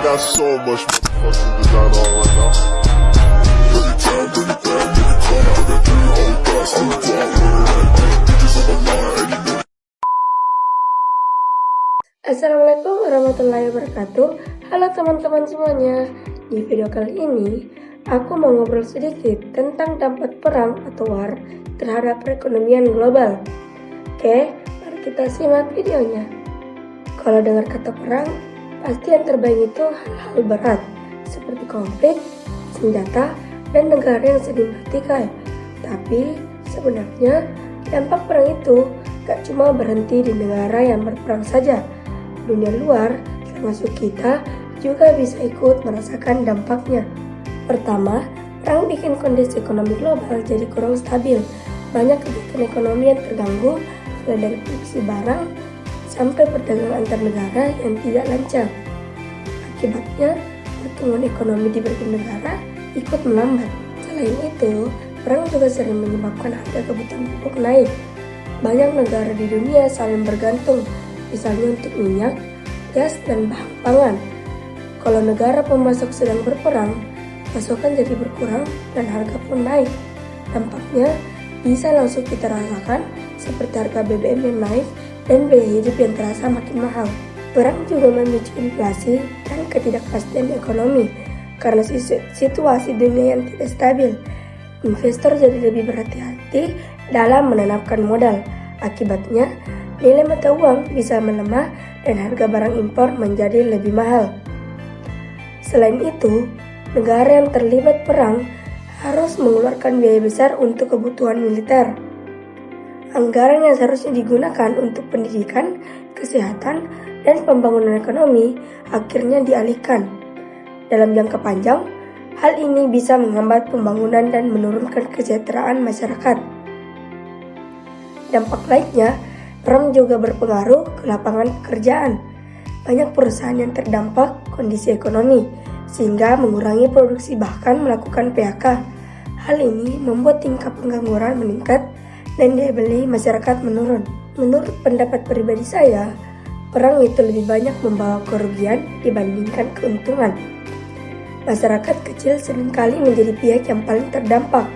got so much motherfucking design on right now. Every time, nigga come out, that three whole glass, I'm down with it. Bitches on the line, and you know. Assalamualaikum warahmatullahi wabarakatuh. Halo teman-teman semuanya. Di video kali ini aku mau ngobrol sedikit tentang dampak perang atau war terhadap perekonomian global. Oke, mari kita simak videonya. Kalau dengar kata perang, pasti yang terbayang itu hal-hal berat seperti konflik, senjata, dan negara yang sedang bertikai. Tapi sebenarnya dampak perang itu gak cuma berhenti di negara yang berperang saja. Dunia luar, termasuk kita, juga bisa ikut merasakan dampaknya. Pertama, perang bikin kondisi ekonomi global jadi kurang stabil. Banyak kegiatan ekonomi yang terganggu, mulai dari produksi barang sampai perdagangan antar negara yang tidak lancar. Akibatnya, pertumbuhan ekonomi di berbagai negara ikut melambat. Selain itu, perang juga sering menyebabkan harga kebutuhan pokok naik. Banyak negara di dunia saling bergantung, misalnya untuk minyak, gas, dan bahan pangan. Kalau negara pemasok sedang berperang, pasokan jadi berkurang dan harga pun naik. Dampaknya bisa langsung kita rasakan seperti harga BBM yang naik dan biaya hidup yang terasa makin mahal. Perang juga memicu inflasi dan ketidakpastian ekonomi karena situasi dunia yang tidak stabil. Investor jadi lebih berhati-hati dalam menanamkan modal. Akibatnya, nilai mata uang bisa melemah dan harga barang impor menjadi lebih mahal. Selain itu, negara yang terlibat perang harus mengeluarkan biaya besar untuk kebutuhan militer. Anggaran yang seharusnya digunakan untuk pendidikan, kesehatan, dan pembangunan ekonomi akhirnya dialihkan. Dalam jangka panjang, hal ini bisa menghambat pembangunan dan menurunkan kesejahteraan masyarakat. Dampak lainnya, perang juga berpengaruh ke lapangan pekerjaan. Banyak perusahaan yang terdampak kondisi ekonomi, sehingga mengurangi produksi bahkan melakukan PHK. Hal ini membuat tingkat pengangguran meningkat dan daya beli masyarakat menurun. Menurut pendapat pribadi saya, perang itu lebih banyak membawa kerugian dibandingkan keuntungan. Masyarakat kecil seringkali menjadi pihak yang paling terdampak,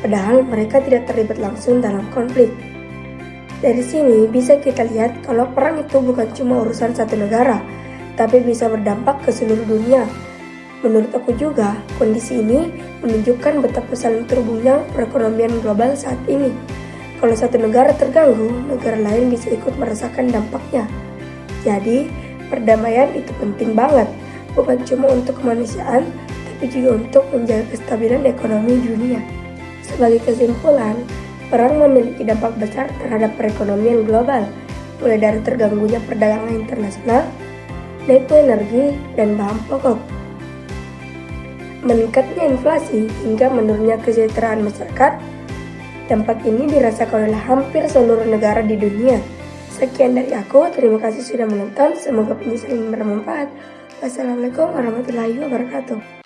padahal mereka tidak terlibat langsung dalam konflik. Dari sini bisa kita lihat kalau perang itu bukan cuma urusan satu negara, tapi bisa berdampak ke seluruh dunia. Menurut aku juga, kondisi ini menunjukkan betapa saling terhubungnya perekonomian global saat ini. Kalau satu negara terganggu, negara lain bisa ikut merasakan dampaknya. Jadi, perdamaian itu penting banget, bukan cuma untuk kemanusiaan, tapi juga untuk menjaga kestabilan ekonomi dunia. Sebagai kesimpulan, perang memiliki dampak besar terhadap perekonomian global, mulai dari terganggunya perdagangan internasional, naiknya energi dan bahan pokok, meningkatnya inflasi hingga menurunnya kesejahteraan masyarakat. Dampak ini dirasakan oleh hampir seluruh negara di dunia. Sekian dari aku, terima kasih sudah menonton, semoga penjelasan ini bermanfaat. Wassalamualaikum warahmatullahi wabarakatuh.